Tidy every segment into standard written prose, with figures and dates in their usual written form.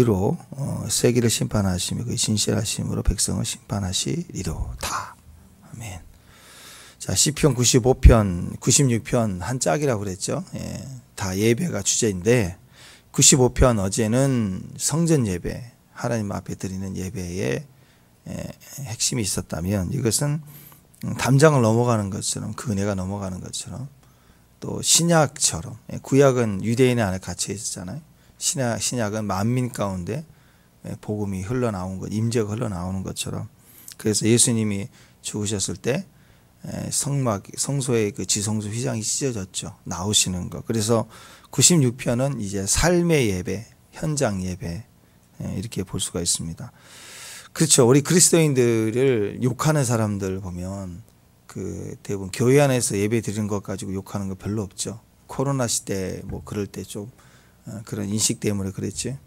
로 세계를 심판하시며 그 진실하심으로 백성을 심판하시리로다. 아멘. 자, 시편 95편, 96편 한 짝이라고 그랬죠. 예, 다 예배가 주제인데 95편 어제는 성전 예배, 하나님 앞에 드리는 예배의 핵심이 있었다면 이것은 담장을 넘어가는 것처럼 그 은혜가 넘어가는 것처럼 또 신약처럼, 구약은 유대인의 안에 갇혀 있었잖아요. 신약은 만민 가운데 복음이 흘러나온 것, 임재가 흘러나오는 것처럼, 그래서 예수님이 죽으셨을 때 성소의 그 지성소 휘장이 찢어졌죠. 나오시는 것. 그래서 96편은 이제 삶의 예배, 현장 예배, 이렇게 볼 수가 있습니다. 그렇죠. 우리 그리스도인들을 욕하는 사람들 보면 그 대부분 교회 안에서 예배 드리는 것 가지고 욕하는 거 별로 없죠. 코로나 시대 뭐 그럴 때 좀 그런 인식 때문에 그랬지.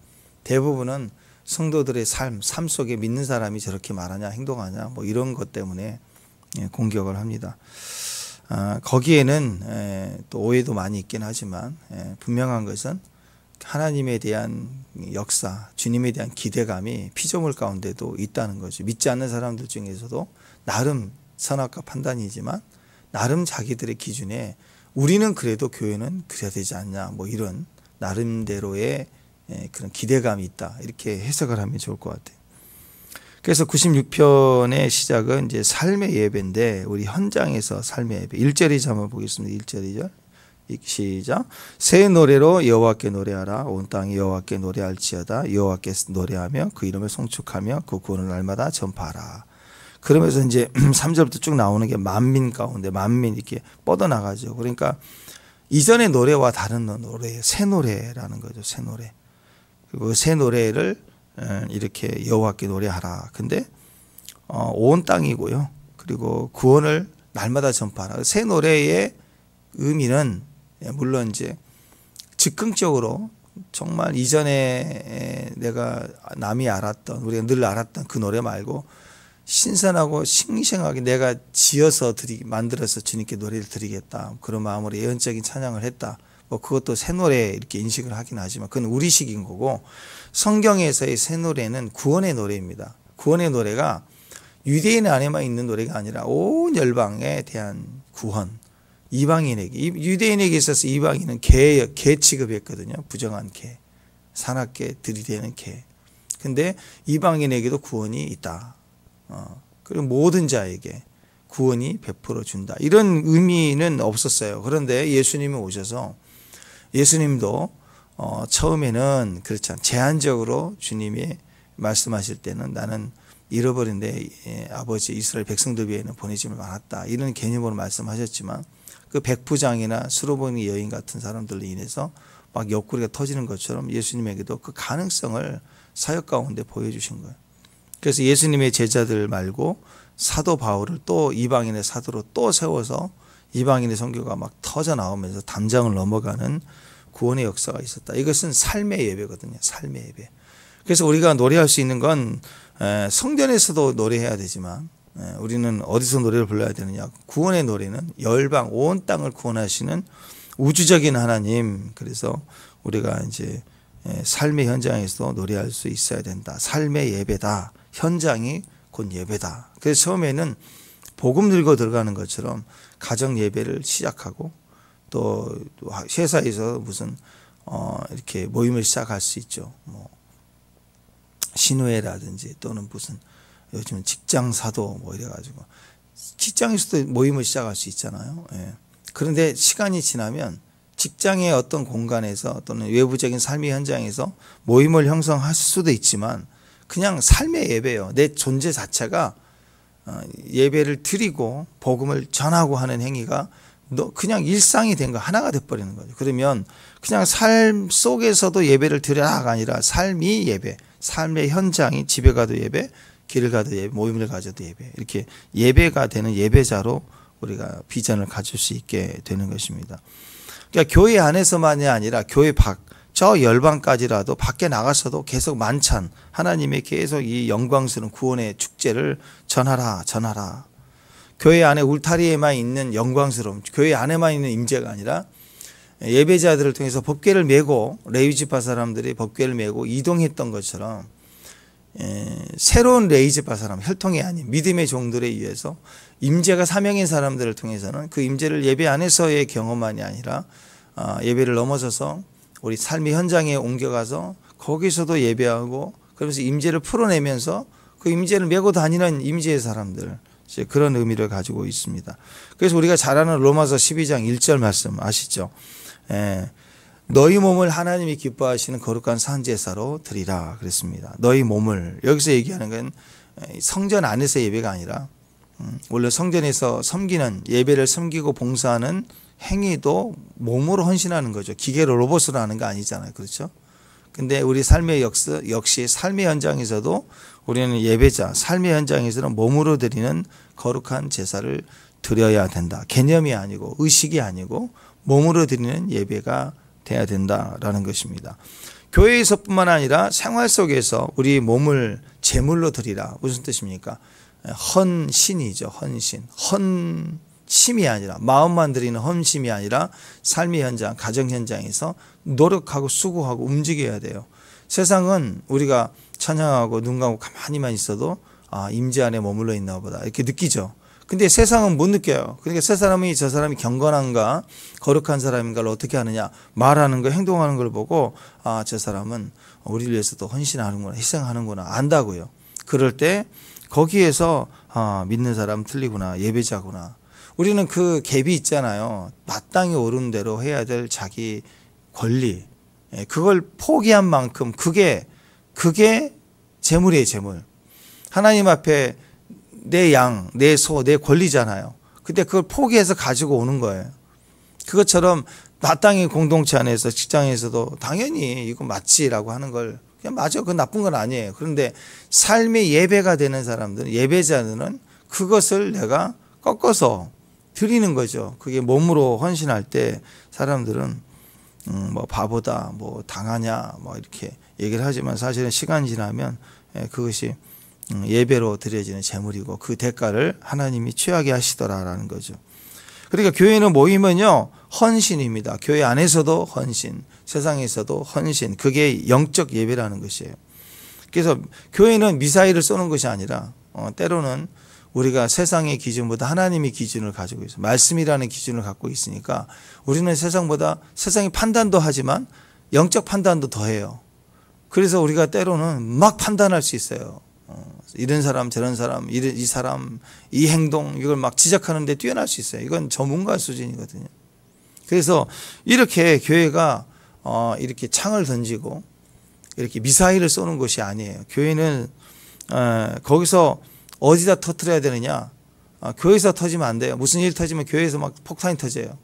대부분은 성도들의 삶 속에 믿는 사람이 저렇게 말하냐, 행동하냐, 뭐 이런 것 때문에 공격을 합니다. 거기에는 또 오해도 많이 있긴 하지만 분명한 것은 하나님에 대한 역사, 주님에 대한 기대감이 피조물 가운데도 있다는 거죠. 믿지 않는 사람들 중에서도 나름 선악과 판단이지만 나름 자기들의 기준에 우리는 그래도 교회는 그래야 되지 않냐, 뭐 이런 나름대로의 그런 기대감이 있다, 이렇게 해석을 하면 좋을 것 같아요. 그래서 96편의 시작은 이제 삶의 예배인데 우리 현장에서 삶의 예배. 1절이 한번 보겠습니다. 1절 2절 시작. 새 노래로 여호와께 노래하라. 온 땅이 여호와께 노래할지어다. 여호와께 노래하며 그 이름을 송축하며 그 구원을 날마다 전파하라. 그러면서 이제 3절부터 쭉 나오는 게 만민 가운데 만민 이렇게 뻗어나가죠. 그러니까 이전의 노래와 다른 노래, 새 노래라는 거죠. 새 노래. 그리고 새 노래를 이렇게 여호와께 노래하라. 근데 온 땅이고요. 그리고 구원을 날마다 전파하라. 새 노래의 의미는 물론 이제 즉흥적으로 정말 이전에 내가 남이 알았던, 우리가 늘 알았던 그 노래 말고 신선하고 싱싱하게 내가 지어서 만들어서 주님께 노래를 드리겠다, 그런 마음으로 예언적인 찬양을 했다, 뭐 그것도 새 노래 이렇게 인식을 하긴 하지만 그건 우리식인 거고, 성경에서의 새 노래는 구원의 노래입니다. 구원의 노래가 유대인 안에만 있는 노래가 아니라 온 열방에 대한 구원, 이방인에게, 유대인에게 있어서 이방인은 개 취급했거든요. 부정한 개, 산악개, 들이대는 개. 근데 이방인에게도 구원이 있다. 그리고 모든 자에게 구원이 베풀어 준다, 이런 의미는 없었어요. 그런데 예수님이 오셔서, 예수님도 처음에는 그렇지 않, 제한적으로 주님이 말씀하실 때는 나는 잃어버린 내 아버지 이스라엘 백성들 위에는 보내짐을 많았다, 이런 개념으로 말씀하셨지만 그 백부장이나 수로보니 여인 같은 사람들로 인해서 막 옆구리가 터지는 것처럼 예수님에게도 그 가능성을 사역 가운데 보여주신 거예요. 그래서 예수님의 제자들 말고 사도 바울을 또 이방인의 사도로 또 세워서 이방인의 선교가 막 터져 나오면서 담장을 넘어가는 구원의 역사가 있었다. 이것은 삶의 예배거든요. 삶의 예배. 그래서 우리가 노래할 수 있는 건 성전에서도 노래해야 되지만 우리는 어디서 노래를 불러야 되느냐. 구원의 노래는 열방 온 땅을 구원하시는 우주적인 하나님. 그래서 우리가 이제 삶의 현장에서 노래할 수 있어야 된다. 삶의 예배다. 현장이 곧 예배다. 그래서 처음에는 복음 들고 들어가는 것처럼 가정 예배를 시작하고, 또 회사에서 무슨 이렇게 모임을 시작할 수 있죠. 뭐 신우회라든지 또는 무슨 요즘 직장 사도 뭐 이래가지고 직장에서도 모임을 시작할 수 있잖아요. 예. 그런데 시간이 지나면 직장의 어떤 공간에서 또는 외부적인 삶의 현장에서 모임을 형성할 수도 있지만 그냥 삶의 예배예요. 내 존재 자체가 예배를 드리고 복음을 전하고 하는 행위가 그냥 일상이 된 거, 하나가 돼버리는 거죠. 그러면 그냥 삶 속에서도 예배를 드려라가 아니라 삶이 예배, 삶의 현장이 집에 가도 예배, 길을 가도 예배, 모임을 가져도 예배, 이렇게 예배가 되는 예배자로 우리가 비전을 가질 수 있게 되는 것입니다. 그러니까 교회 안에서만이 아니라 교회 저 열방까지라도 밖에 나가서도 계속 만찬, 하나님의 계속 이 영광스러운 구원의 축제를 전하라. 교회 안에 울타리에만 있는 영광스러움, 교회 안에만 있는 임재가 아니라 예배자들을 통해서 법궤를 메고 레위 지파 사람들이 법궤를 메고 이동했던 것처럼 새로운 레위 지파 사람, 혈통이 아닌 믿음의 종들에 의해서 임재가 사명인 사람들을 통해서는 그 임재를 예배 안에서의 경험만이 아니라 예배를 넘어서서 우리 삶의 현장에 옮겨가서 거기서도 예배하고 그러면서 임재를 풀어내면서 그 임재를 메고 다니는 임재의 사람들, 그런 의미를 가지고 있습니다. 그래서 우리가 잘 아는 로마서 12장 1절 말씀 아시죠? 너희 몸을 하나님이 기뻐하시는 거룩한 산제사로 드리라 그랬습니다. 너희 몸을, 여기서 얘기하는 건 성전 안에서 예배가 아니라 원래 성전에서 섬기는, 예배를 섬기고 봉사하는 행위도 몸으로 헌신하는 거죠. 기계로 로봇으로 하는 거 아니잖아요. 그렇죠? 근데 우리 삶의 역시 삶의 현장에서도 우리는 예배자, 삶의 현장에서는 몸으로 드리는 거룩한 제사를 드려야 된다. 개념이 아니고 의식이 아니고 몸으로 드리는 예배가 돼야 된다라는 것입니다. 교회에서뿐만 아니라 생활 속에서 우리 몸을 제물로 드리라. 무슨 뜻입니까? 헌신이죠. 헌신. 헌심이 아니라, 마음만 드리는 헌심이 아니라 삶의 현장, 가정 현장에서 노력하고 수고하고 움직여야 돼요. 세상은 우리가 찬양하고 눈 감고 가만히만 있어도 임재 안에 머물러 있나 보다 이렇게 느끼죠. 근데 세상은 못 느껴요. 그러니까 저 사람이 경건한가 거룩한 사람인가를 어떻게 하느냐, 말하는 거, 행동하는 걸 보고 저 사람은 우리를 위해서도 헌신하는구나, 희생하는구나 안다고요. 그럴 때 거기에서 믿는 사람 틀리구나, 예배자구나. 우리는 그 갭이 있잖아요. 마땅히 옳은 대로 해야 될 자기 권리, 그걸 포기한 만큼 그게 재물이에요. 재물. 하나님 앞에 내 양, 내 소, 내 권리잖아요. 근데 그걸 포기해서 가지고 오는 거예요. 그것처럼 마땅히 공동체 안에서, 직장에서도 당연히 이거 맞지라고 하는 걸 그냥 맞아, 그건 나쁜 건 아니에요. 그런데 삶의 예배가 되는 사람들은, 예배자들은 그것을 내가 꺾어서 드리는 거죠. 그게 몸으로 헌신할 때 사람들은 뭐 바보다, 뭐 당하냐, 뭐 이렇게 얘기를 하지만 사실은 시간이 지나면 그것이 예배로 드려지는 제물이고 그 대가를 하나님이 취하게 하시더라라는 거죠. 그러니까 교회는 모이면요, 헌신입니다. 교회 안에서도 헌신, 세상에서도 헌신, 그게 영적 예배라는 것이에요. 그래서 교회는 미사일을 쏘는 것이 아니라 때로는 우리가 세상의 기준보다 하나님의 기준을 가지고 있어요. 말씀이라는 기준을 갖고 있으니까 우리는 세상이 판단도 하지만 영적 판단도 더해요. 그래서 우리가 때로는 막 판단할 수 있어요. 이런 사람, 저런 사람, 이 사람, 이 행동, 이걸 막 지적하는데 뛰어날 수 있어요. 이건 전문가 수준이거든요. 그래서 이렇게 교회가 이렇게 창을 던지고 이렇게 미사일을 쏘는 것이 아니에요. 교회는 거기서 어디다 터뜨려야 되느냐? 교회에서 터지면 안 돼요. 무슨 일 터지면 교회에서 막 폭탄이 터져요.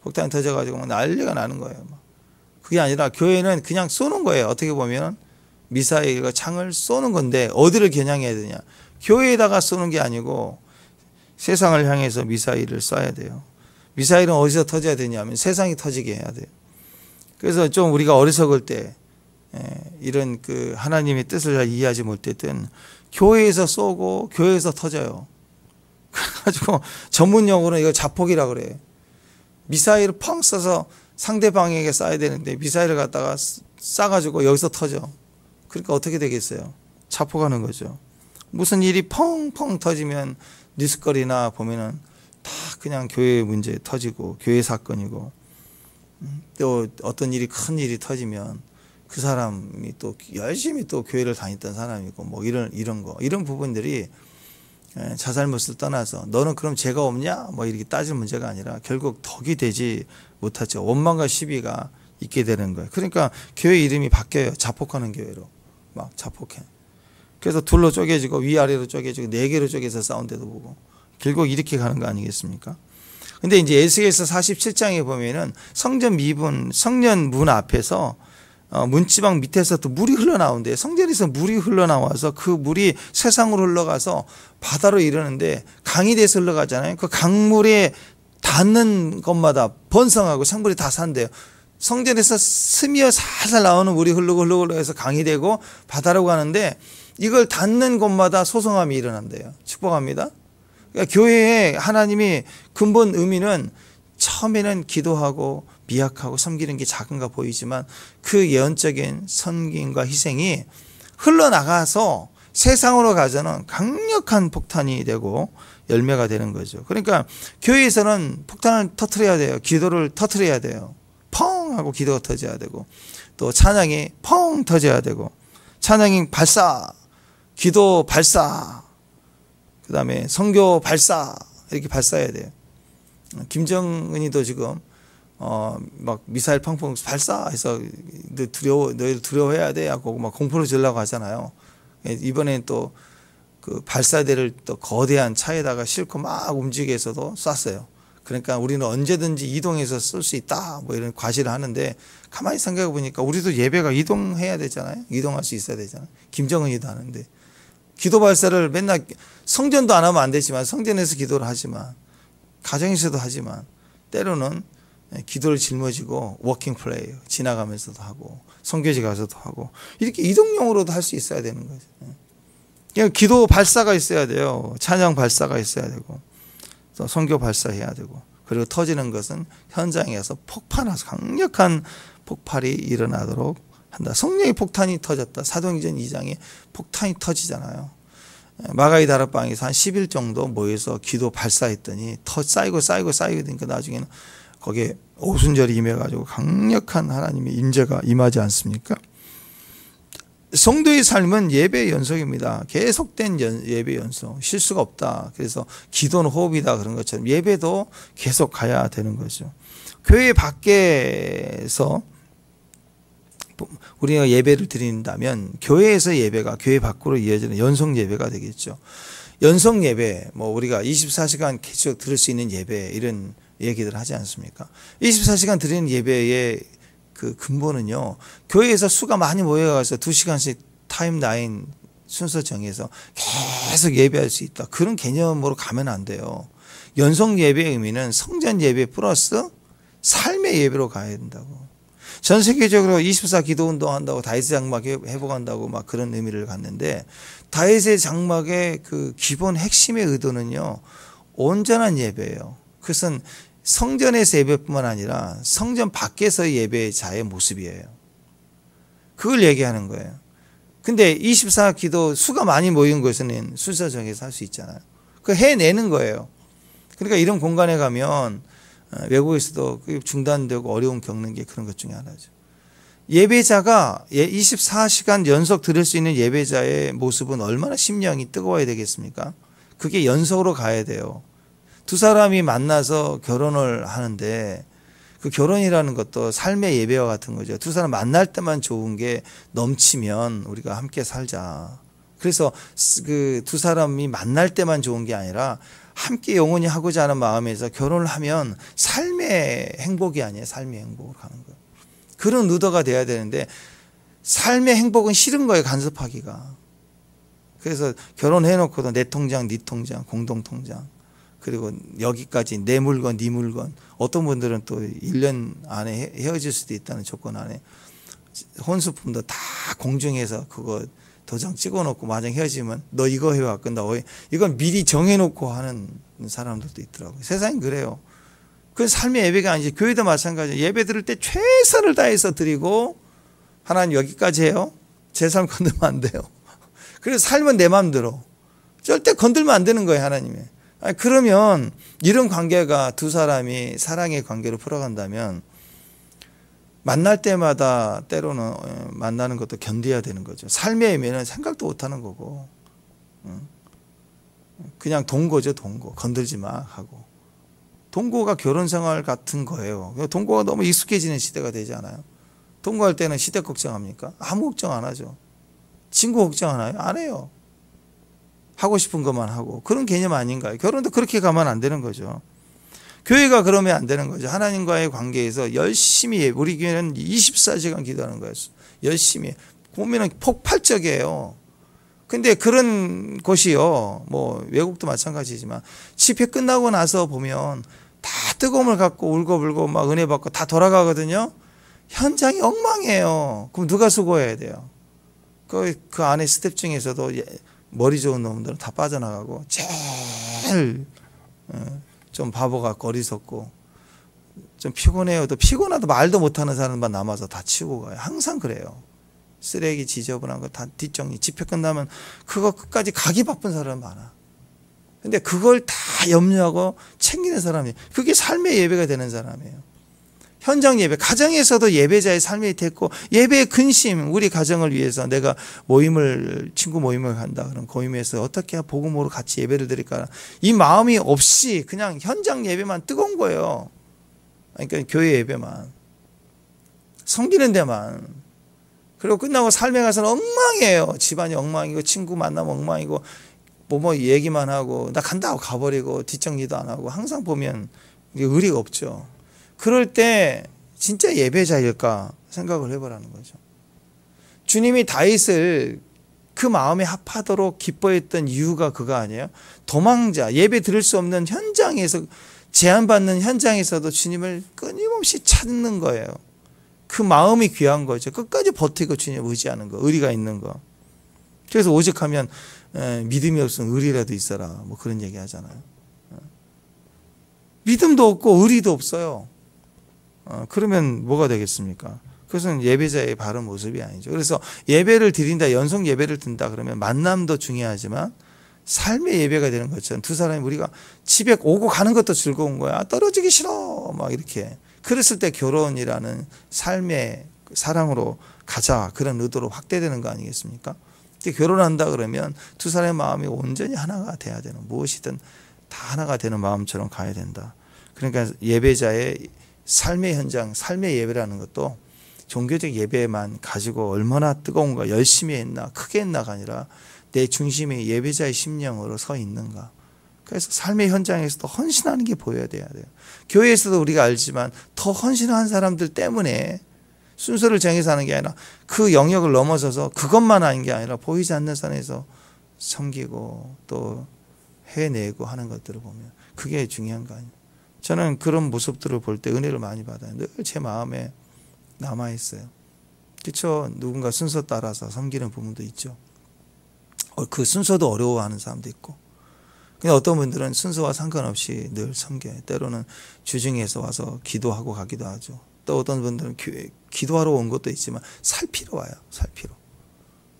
폭탄이 터져가지고 막 난리가 나는 거예요. 그게 아니라 교회는 그냥 쏘는 거예요. 어떻게 보면 미사일과 창을 쏘는 건데 어디를 겨냥해야 되냐? 교회에다가 쏘는 게 아니고 세상을 향해서 미사일을 쏴야 돼요. 미사일은 어디서 터져야 되냐면 세상이 터지게 해야 돼요. 그래서 좀 우리가 어리석을 때 이런 그 하나님의 뜻을 잘 이해하지 못했던 교회에서 쏘고 교회에서 터져요. 그래가지고 전문 용어로는 이거 자폭이라고 그래요. 미사일을 펑 쏴서 상대방에게 쏴야 되는데 미사일을 갖다가 쏴가지고 여기서 터져. 그러니까 어떻게 되겠어요? 자폭하는 거죠. 무슨 일이 펑펑 터지면 뉴스거리나 보면은 다 그냥 교회 문제 터지고 교회 사건이고, 또 어떤 일이, 큰 일이 터지면 그 사람이 또 열심히 또 교회를 다녔던 사람이고 뭐 이런 부분들이 자잘못을 떠나서 너는 그럼 죄가 없냐? 뭐 이렇게 따질 문제가 아니라 결국 덕이 되지 못하죠. 원망과 시비가 있게 되는 거예요. 그러니까 교회 이름이 바뀌어요. 자폭하는 교회로. 막 자폭해. 그래서 둘로 쪼개지고 위아래로 쪼개지고 네 개로 쪼개서 싸운 데도 보고 결국 이렇게 가는 거 아니겠습니까? 근데 이제 에스겔서 47장에 보면은 성전 문 앞에서 문지방 밑에서 또 물이 흘러나오는데, 성전에서 물이 흘러나와서 그 물이 세상으로 흘러가서 바다로 이르는데 강이 돼서 흘러가잖아요. 그 강물에 닿는 것마다 번성하고 생물이 다 산대요. 성전에서 스며 살살 나오는 물이 흘러 해서 강이 되고 바다로 가는데 이걸 닿는 곳마다 소성함이 일어난대요. 축복합니다. 그러니까 교회의 하나님이 근본 의미는 처음에는 기도하고 미약하고 섬기는 게 작은가 보이지만 그 예언적인 섬김과 희생이 흘러나가서 세상으로 가서는 강력한 폭탄이 되고 열매가 되는 거죠. 그러니까 교회에서는 폭탄을 터트려야 돼요. 기도를 터트려야 돼요. 펑 하고 기도가 터져야 되고, 또 찬양이 펑 터져야 되고, 찬양이 발사, 기도 발사, 그 다음에 선교 발사, 이렇게 발사해야 돼요. 김정은이도 지금 막 미사일 펑펑 발사해서 너희들 두려워해야 돼 하고 막 공포를 주려고 하잖아요. 이번엔 또 그 발사대를 또 거대한 차에다가 싣고 막 움직이게 해서도 쐈어요. 그러니까 우리는 언제든지 이동해서 쓸 수 있다, 뭐 이런 과시를 하는데, 가만히 생각해 보니까 우리도 예배가 이동해야 되잖아요. 이동할 수 있어야 되잖아요. 김정은이도 하는데 기도 발사를 맨날, 성전도 안 하면 안 되지만 성전에서 기도를 하지만, 가정에서도 하지만, 때로는 기도를 짊어지고 워킹 플레이 지나가면서도 하고 선교지 가서도 하고, 이렇게 이동용으로도 할 수 있어야 되는 거죠. 그냥 기도 발사가 있어야 돼요. 찬양 발사가 있어야 되고, 또 선교 발사해야 되고, 그리고 터지는 것은 현장에서 폭발해서 강력한 폭발이 일어나도록 한다. 성령의 폭탄이 터졌다. 사도행전 2장에 폭탄이 터지잖아요. 마가의 다락방에서 한 10일 정도 모여서 기도 발사했더니 쌓이고 되니까 나중에는 거기에 오순절이 임해가지고 강력한 하나님의 임재가 임하지 않습니까? 성도의 삶은 예배의 연속입니다. 계속된 예배 연속, 실수가 없다. 그래서 기도는 호흡이다, 그런 것처럼 예배도 계속 가야 되는 거죠. 교회 밖에서 우리가 예배를 드린다면 교회에서 예배가 교회 밖으로 이어지는 연속 예배가 되겠죠. 연속 예배, 뭐 우리가 24시간 계속 들을 수 있는 예배, 이런 얘기들 하지 않습니까? 24시간 드리는 예배의 그 근본은요, 교회에서 수가 많이 모여가서 2시간씩 타임라인 순서 정해서 계속 예배할 수 있다, 그런 개념으로 가면 안 돼요. 연속 예배의 의미는 성전 예배 플러스 삶의 예배로 가야 된다고. 전 세계적으로 24 기도 운동 한다고 다윗의 장막 회복한다고 막 그런 의미를 갖는데, 다윗의 장막의 그 기본 핵심의 의도는요, 온전한 예배예요. 그것은 성전에서 예배뿐만 아니라 성전 밖에서의 예배자의 모습이에요. 그걸 얘기하는 거예요. 근데 24 기도 수가 많이 모인 곳에는 순서 정해서 할 수 있잖아요. 그거 해내는 거예요. 그러니까 이런 공간에 가면 외국에서도 중단되고 어려움 겪는 게 그런 것 중에 하나죠. 예배자가 24시간 연속 들을 수 있는 예배자의 모습은 얼마나 심령이 뜨거워야 되겠습니까? 그게 연속으로 가야 돼요. 두 사람이 만나서 결혼을 하는데, 그 결혼이라는 것도 삶의 예배와 같은 거죠. 두 사람 만날 때만 좋은 게 넘치면 우리가 함께 살자. 그래서 그 두 사람이 만날 때만 좋은 게 아니라 함께 영원히 하고자 하는 마음에서 결혼을 하면 삶의 행복이 아니에요. 삶의 행복으로 가는 거예요. 그런 의도가 돼야 되는데, 삶의 행복은 싫은 거예요, 간섭하기가. 그래서 결혼해놓고도 내 통장, 네 통장, 공동통장, 그리고 여기까지 내 물건, 네 물건. 어떤 분들은 또 1년 안에 헤어질 수도 있다는 조건 안에 혼수품도 다 공증해서 그거 도장 찍어놓고 마냥 헤어지면 너 이거 해왔건 나 이건 미리 정해놓고 하는 사람들도 있더라고요. 세상이 그래요. 그건 삶의 예배가 아니지. 교회도 마찬가지예요. 예배 드릴 때 최선을 다해서 드리고, 하나님 여기까지 해요. 제 삶 건들면 안 돼요. 그래서 삶은 내 마음대로. 절대 건들면 안 되는 거예요, 하나님이. 그러면 이런 관계가 두 사람이 사랑의 관계로 풀어간다면, 만날 때마다 때로는 만나는 것도 견뎌야 되는 거죠. 삶의 의미는 생각도 못하는 거고, 그냥 동거죠, 동거. 건들지 마 하고. 동거가 결혼생활 같은 거예요. 동거가 너무 익숙해지는 시대가 되지 않아요? 동거할 때는 시댁 걱정합니까? 아무 걱정 안 하죠. 친구 걱정 안 해요? 안 해요. 하고 싶은 것만 하고. 그런 개념 아닌가요? 결혼도 그렇게 가면 안 되는 거죠. 교회가 그러면 안 되는 거죠. 하나님과의 관계에서 열심히, 우리 교회는 24시간 기도하는 거예요. 열심히. 보면은 폭발적이에요. 근데 그런 곳이요, 뭐 외국도 마찬가지지만 집회 끝나고 나서 보면 다 뜨거움을 갖고 울고불고 막 은혜 받고 다 돌아가거든요. 현장이 엉망이에요. 그럼 누가 수고해야 돼요? 그 안에 스텝 중에서도 머리 좋은 놈들은 다 빠져나가고, 제일 좀 바보 같고 어리석고 좀 피곤해요. 또 피곤하도 말도 못하는 사람만 남아서 다 치우고 가요. 항상 그래요. 쓰레기 지저분한 거 다 뒷정리. 집회 끝나면 그거 끝까지 가기 바쁜 사람 많아. 근데 그걸 다 염려하고 챙기는 사람이, 그게 삶의 예배가 되는 사람이에요. 현장 예배, 가정에서도 예배자의 삶이 됐고, 예배의 근심, 우리 가정을 위해서 내가 친구 모임을 간다. 그럼 그 모임에서 어떻게 복음으로 같이 예배를 드릴까. 이 마음이 없이 그냥 현장 예배만 뜨거운 거예요. 그러니까 교회 예배만. 섬기는 데만. 그리고 끝나고 삶에 가서는 엉망이에요. 집안이 엉망이고, 친구 만나면 엉망이고, 뭐 얘기만 하고, 나 간다 하고 가버리고, 뒷정리도 안 하고, 항상 보면 이게 의리가 없죠. 그럴 때 진짜 예배자일까 생각을 해보라는 거죠. 주님이 다윗을 그 마음에 합하도록 기뻐했던 이유가 그거 아니에요? 도망자, 예배 드릴 수 없는 현장에서, 제한받는 현장에서도 주님을 끊임없이 찾는 거예요. 그 마음이 귀한 거죠. 끝까지 버티고 주님 의지하는 거, 의리가 있는 거. 그래서 오직하면 믿음이 없으면 의리라도 있어라, 뭐 그런 얘기 하잖아요. 믿음도 없고 의리도 없어요. 그러면 뭐가 되겠습니까? 그것은 예배자의 바른 모습이 아니죠. 그래서 예배를 드린다, 연속 예배를 든다 그러면 만남도 중요하지만 삶의 예배가 되는 것처럼, 두 사람이 우리가 집에 오고 가는 것도 즐거운 거야. 떨어지기 싫어 막 이렇게. 그랬을 때 결혼이라는 삶의 사랑으로 가자, 그런 의도로 확대되는 거 아니겠습니까? 결혼한다 그러면 두 사람의 마음이 온전히 하나가 돼야 되는, 무엇이든 다 하나가 되는 마음처럼 가야 된다. 그러니까 예배자의 삶의 현장, 삶의 예배라는 것도 종교적 예배만 가지고 얼마나 뜨거운가, 열심히 했나, 크게 했나가 아니라 내 중심에 예배자의 심령으로 서 있는가. 그래서 삶의 현장에서도 헌신하는 게 보여야 돼요. 교회에서도 우리가 알지만 더 헌신한 사람들 때문에 순서를 정해서 하는 게 아니라 그 영역을 넘어서서 그것만 하는 게 아니라 보이지 않는 선에서 섬기고 또 해내고 하는 것들을 보면 그게 중요한 거 아니에요. 저는 그런 모습들을 볼 때 은혜를 많이 받아요. 늘 제 마음에 남아있어요. 그렇죠? 누군가 순서 따라서 섬기는 부분도 있죠. 그 순서도 어려워하는 사람도 있고, 근데 어떤 분들은 순서와 상관없이 늘 섬겨요. 때로는 주중에서 와서 기도하고 가기도 하죠. 또 어떤 분들은 기도하러 온 것도 있지만 살피러 와요. 살피러.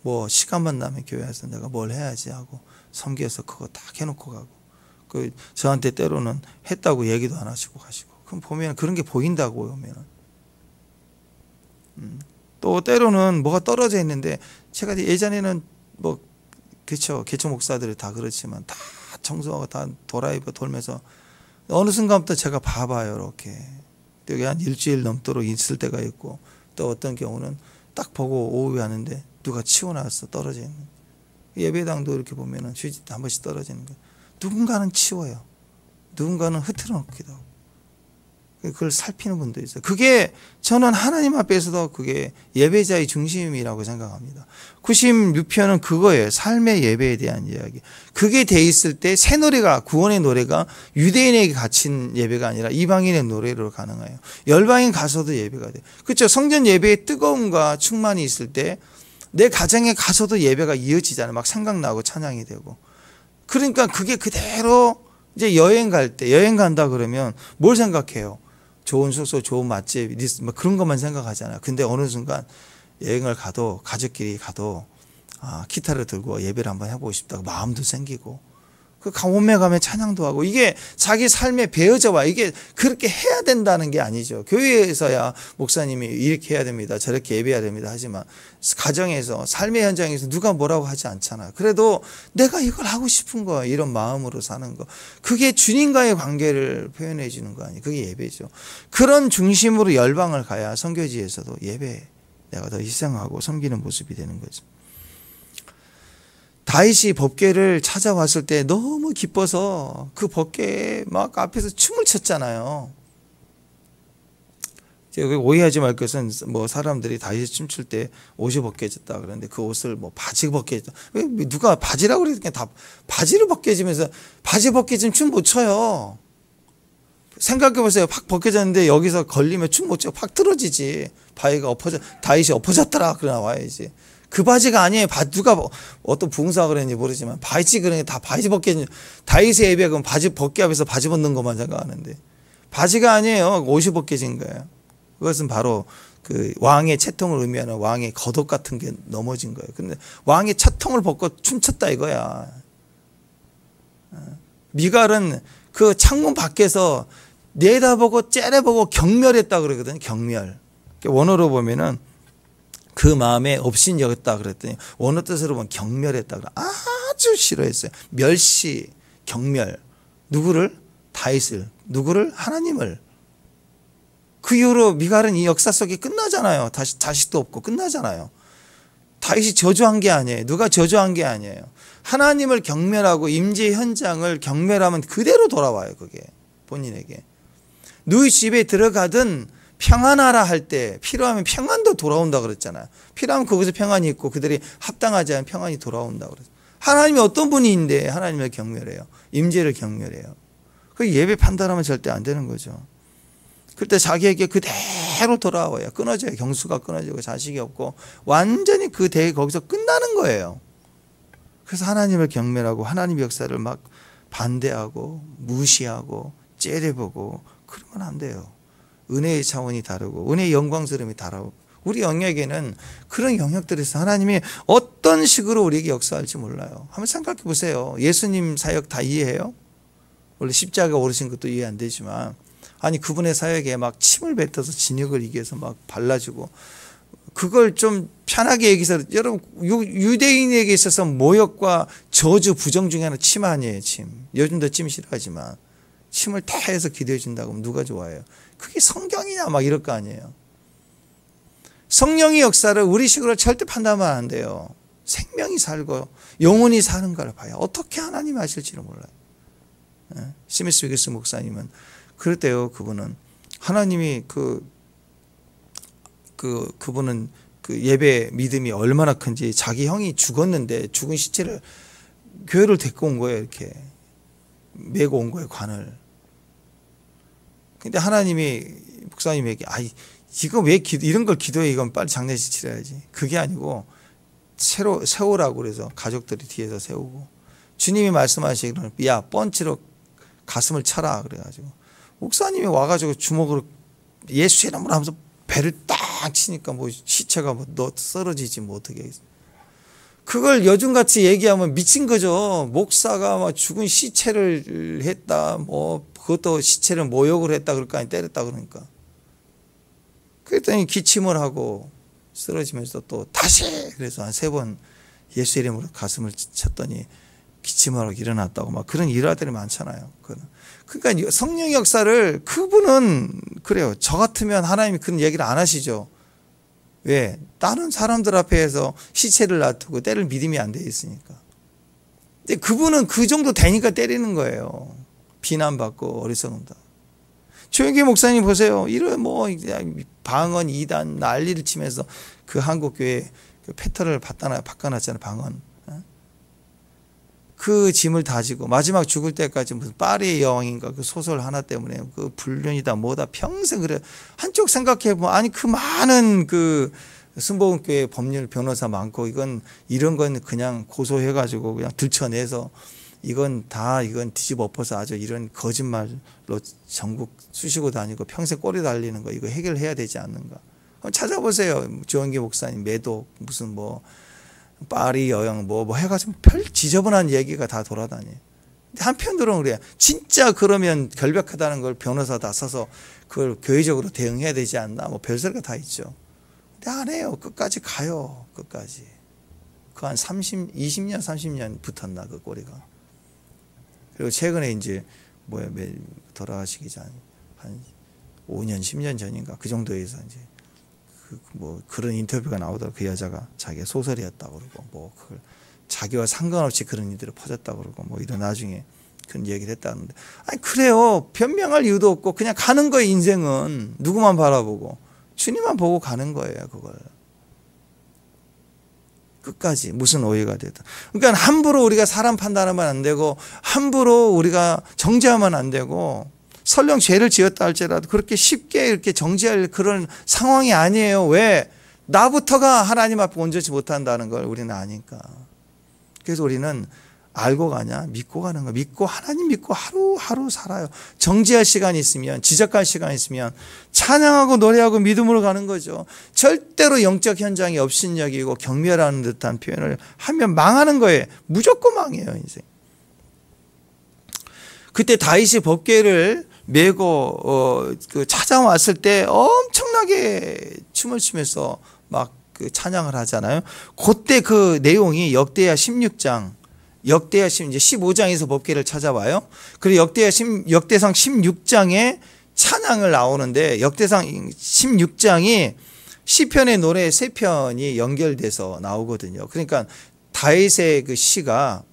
뭐 시간만 나면 교회 와서 내가 뭘 해야지 하고 섬겨서 그거 딱 해놓고 가고, 그 저한테 때로는 했다고 얘기도 안 하시고 가시고. 그럼 보면 그런 게 보인다고요. 보면 또 때로는 뭐가 떨어져 있는데, 제가 예전에는 뭐 그렇죠, 개척 목사들이 다 그렇지만 다 청소하고 다 도라이버 돌면서 어느 순간부터 제가 봐봐요. 이렇게 여기 한 일주일 넘도록 있을 때가 있고, 또 어떤 경우는 딱 보고 오후에 하는데 누가 치워놨어, 떨어져 있는. 예배당도 이렇게 보면은 휴지도 한 번씩 떨어지는 거예요. 누군가는 치워요. 누군가는 흐트러 놓기도 하고. 그걸 살피는 분도 있어요. 그게 저는 하나님 앞에서도 그게 예배자의 중심이라고 생각합니다. 96편은 그거예요. 삶의 예배에 대한 이야기. 그게 돼 있을 때 새 노래가, 구원의 노래가 유대인에게 갇힌 예배가 아니라 이방인의 노래로 가능해요. 열방인 가서도 예배가 돼요. 그렇죠. 성전 예배의 뜨거움과 충만이 있을 때 내 가정에 가서도 예배가 이어지잖아요. 막 생각나고 찬양이 되고. 그러니까 그게 그대로 이제 여행 간다 그러면 뭘 생각해요? 좋은 숙소, 좋은 맛집, 뭐 그런 것만 생각하잖아요. 근데 어느 순간 여행을 가도, 가족끼리 가도, 기타를 들고 예배를 한번 해보고 싶다고 마음도 생기고, 그 가몸에 가면 찬양도 하고, 이게 자기 삶에 배어져 와. 이게 그렇게 해야 된다는 게 아니죠. 교회에서야 목사님이 이렇게 해야 됩니다, 저렇게 예배해야 됩니다 하지만 가정에서, 삶의 현장에서 누가 뭐라고 하지 않잖아요. 그래도 내가 이걸 하고 싶은 거, 이런 마음으로 사는 거, 그게 주님과의 관계를 표현해 주는 거 아니에요. 그게 예배죠. 그런 중심으로 열방을 가야 선교지에서도 예배, 내가 더 희생하고 섬기는 모습이 되는 거죠. 다윗이 법궤를 찾아왔을 때 너무 기뻐서 그 법궤에 막 앞에서 춤을 췄잖아요. 오해하지 말 것은, 뭐 사람들이 다윗이 춤출 때 옷이 벗겨졌다 그러는데 그 옷을 뭐 바지 벗겨졌다. 왜 누가 바지라고 그러니까 다 바지를 벗겨지면서, 바지 벗겨지면 춤 못 춰요. 생각해 보세요. 팍 벗겨졌는데 여기서 걸리면 춤 못 춰. 팍 틀어지지. 다윗이 엎어졌더라 그래 나와야지. 그 바지가 아니에요. 누가 어떤 부흥사가 그랬는지 모르지만 바지, 그러니까 다 바지 벗겨진, 다윗의 예배가 바지 벗기 앞에서 바지 벗는 것만 생각하는데, 바지가 아니에요. 옷이 벗겨진 거예요. 그것은 바로 그 왕의 채통을 의미하는 왕의 겉옷 같은 게 넘어진 거예요. 근데 왕의 채통을 벗고 춤췄다 이거야. 미갈은 그 창문 밖에서 내다보고 째려보고 경멸했다 그러거든요. 경멸. 원어로 보면은 그 마음에 업신여겼다 그랬더니 원어 뜻으로 보면 경멸했다 그래. 아주 싫어했어요. 멸시, 경멸. 누구를? 다윗을. 누구를? 하나님을. 그 이후로 미갈은 이 역사 속에 끝나잖아요. 다시 자식도 없고 끝나잖아요. 다윗이 저주한 게 아니에요. 누가 저주한 게 아니에요. 하나님을 경멸하고 임재 현장을 경멸하면 그대로 돌아와요. 그게 본인에게. 누이 집에 들어가든 평안하라 할 때 필요하면 평안도 돌아온다 그랬잖아요. 필요하면 거기서 평안이 있고 그들이 합당하지 않은 평안이 돌아온다 그랬어요. 하나님이 어떤 분인데 하나님을 경멸해요. 임재를 경멸해요. 그 예배 판단하면 절대 안 되는 거죠. 그때 자기에게 그대로 돌아와요. 끊어져요. 경수가 끊어지고 자식이 없고 완전히 그 대회 거기서 끝나는 거예요. 그래서 하나님을 경멸하고 하나님의 역사를 막 반대하고 무시하고 째려보고 그러면 안 돼요. 은혜의 차원이 다르고 은혜의 영광스러움이 다르고 우리 영역에는 그런 영역들에서 하나님이 어떤 식으로 우리에게 역사할지 몰라요. 한번 생각해 보세요. 예수님 사역 다 이해해요? 원래 십자가 오르신 것도 이해 안 되지만 아니 그분의 사역에 막 침을 뱉어서 진역을 이겨서 막 발라주고 그걸 좀 편하게 얘기해서 여러분 유대인에게 있어서 모욕과 저주 부정 중에 하나 침 아니에요. 침. 요즘도 침 싫어하지만 침을 다 해서 기도해 준다고 하면 누가 좋아해요? 그게 성경이냐 막 이럴 거 아니에요. 성령의 역사를 우리식으로 절대 판단하면 안 돼요. 생명이 살고 영혼이 사는 걸 봐요. 어떻게 하나님이 하실지를 몰라요. 스미스 위기스 목사님은 그랬대요. 그분은 하나님이 그분은 그 예배 믿음이 얼마나 큰지 자기 형이 죽었는데 죽은 시체를 교회를 데리고 온 거예요. 이렇게 메고 온 거예요. 관을. 근데 하나님이 목사님에게 이거 왜 이런 걸 기도해? 이건 빨리 장례식 치러야지. 그게 아니고 새로 세우라고 그래서 가족들이 뒤에서 세우고 주님이 말씀하시기로는 야 펀치로 가슴을 쳐라 그래가지고 목사님이 와가지고 주먹으로 예수의 이름으로 하면서 배를 딱 치니까 뭐 시체가 뭐 너 쓰러지지 뭐 어떻게 하겠어. 그걸 요즘같이 얘기하면 미친 거죠. 목사가 막 죽은 시체를 했다 뭐 그것도 시체를 모욕을 했다 그럴 거 아니 때렸다 그러니까. 그랬더니 기침을 하고 쓰러지면서 또 다시 그래서 한 3번 예수 이름으로 가슴을 쳤더니 기침을 하고 일어났다고 막 그런 일화들이 많잖아요. 그러니까 성령의 역사를 그분은 그래요. 저 같으면 하나님이 그런 얘기를 안 하시죠. 왜? 다른 사람들 앞에서 시체를 놔두고 때릴 믿음이 안 돼 있으니까. 근데 그분은 그 정도 되니까 때리는 거예요. 비난받고 어리석은다. 조영기 목사님 보세요. 이런 뭐 방언 이단 난리를 치면서 그 한국교회 그 패턴을 바꿔놨잖아요. 방언. 그 짐을 다지고 마지막 죽을 때까지 무슨 파리의 여왕인가 그 소설 하나 때문에 그 불륜이다 뭐다 평생 그래. 한쪽 생각해 보면 아니 그 많은 그 순복음교회 법률 변호사 많고 이런 건 그냥 고소해가지고 그냥 들춰내서 이건 뒤집어 엎어서 아주 이런 거짓말로 전국 쑤시고 다니고 평생 꼬리 달리는 거 이거 해결해야 되지 않는가. 한번 찾아보세요. 조원기 목사님 매독 무슨 뭐 파리 여행 뭐 해가지고 별 지저분한 얘기가 다 돌아다녀요. 근데 한편으로는 그래요. 진짜 그러면 결백하다는 걸 변호사 다 써서 그걸 교회적으로 대응해야 되지 않나 뭐 별소리가 다 있죠. 근데 안 해요. 끝까지 가요. 끝까지. 그 한 20년 30년 붙었나 그 꼬리가. 그리고 최근에 이제 돌아가시기 전 한 5년 10년 전인가 그 정도에서 이제 뭐 그런 인터뷰가 나오더라고. 그 여자가 자기가 소설이었다고 그러고 뭐 그걸 자기와 상관없이 그런 일들을 퍼졌다고 그러고 뭐 이런 나중에 그런 얘기를 했다는데 아니 그래요. 변명할 이유도 없고 그냥 가는 거예요. 인생은 누구만 바라보고 주님만 보고 가는 거예요. 그걸 끝까지 무슨 오해가 되든. 그러니까 함부로 우리가 사람 판단하면 안 되고 함부로 우리가 정죄하면 안 되고 설령 죄를 지었다 할지라도 그렇게 쉽게 이렇게 정죄할 그런 상황이 아니에요. 왜? 나부터가 하나님 앞에 온전치 못한다는 걸 우리는 아니까. 그래서 우리는 알고 가냐? 믿고 가는 거. 믿고 하나님 믿고 하루하루 살아요. 정지할 시간이 있으면, 지적할 시간이 있으면 찬양하고 노래하고 믿음으로 가는 거죠. 절대로 영적 현장이 업신여기고 경멸하는 듯한 표현을 하면 망하는 거예요. 무조건 망해요, 인생. 그때 다윗이 법궤를 메고 찾아왔을 때 엄청나게 춤을 추면서 막 그 찬양을 하잖아요. 그때 그 내용이 역대하 16장, 역대하 이제 15장에서 법궤를 찾아와요. 그리고 역대상 16장에 찬양을 나오는데, 역대상 16장이 시편의 노래 3편이 연결돼서 나오거든요. 그러니까 다윗의 그 시가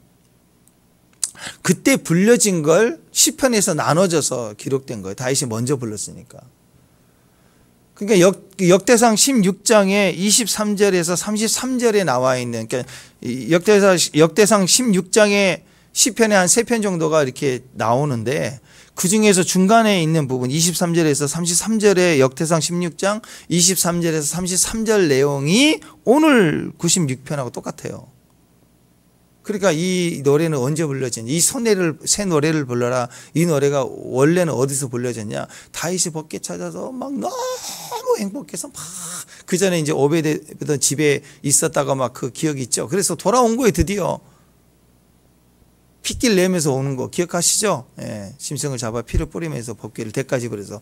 그때 불려진 걸 시편에서 나눠져서 기록된 거예요. 다윗이 먼저 불렀으니까. 그러니까 역대상 16장에 23절에서 33절에 나와 있는, 그러니까 역대상 16장에 시편의 한 3편 정도가 이렇게 나오는데, 그 중에서 중간에 있는 부분 23절에서 33절의 역대상 16장 23절에서 33절 내용이 오늘 96편하고 똑같아요. 그러니까 이 노래는 언제 불려졌냐? 새 노래를 불러라. 이 노래가 원래는 어디서 불려졌냐? 다윗이 법궤 찾아서 막 너무 행복해서 막, 그 전에 이제 오베데돔 집에 있었다가 막 그 기억이 있죠. 그래서 돌아온 거예요, 드디어. 핏길 내면서 오는 거 기억하시죠? 예, 짐승을 잡아 피를 뿌리면서 법궤를 대까지 그래서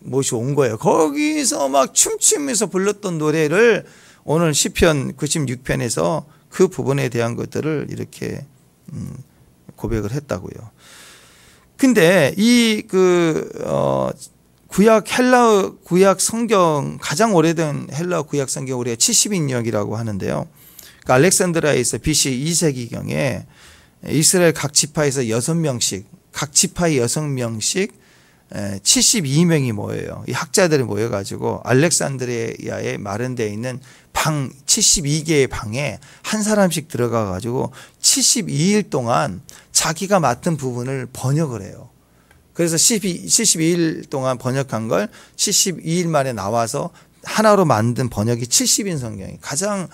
모셔온 거예요. 거기서 막 춤추면서 불렀던 노래를 오늘 시편 96편에서 그 부분에 대한 것들을 이렇게 고백을 했다고요. 근데 이 헬라어 구약 성경, 가장 오래된 헬라어 구약 성경 우리가 70인역이라고 하는데요. 그러니까 알렉산드리아에서 BC 2세기경에 이스라엘 각 지파에서 6명씩, 각 지파에 6명씩 72명이 모여요. 이 학자들이 모여가지고 알렉산드리아에 마련되어 있는 방 72개의 방에 한 사람씩 들어가가지고 72일 동안 자기가 맡은 부분을 번역을 해요. 그래서 72일 동안 번역한 걸 72일 만에 나와서 하나로 만든 번역이 70인 성경이 가장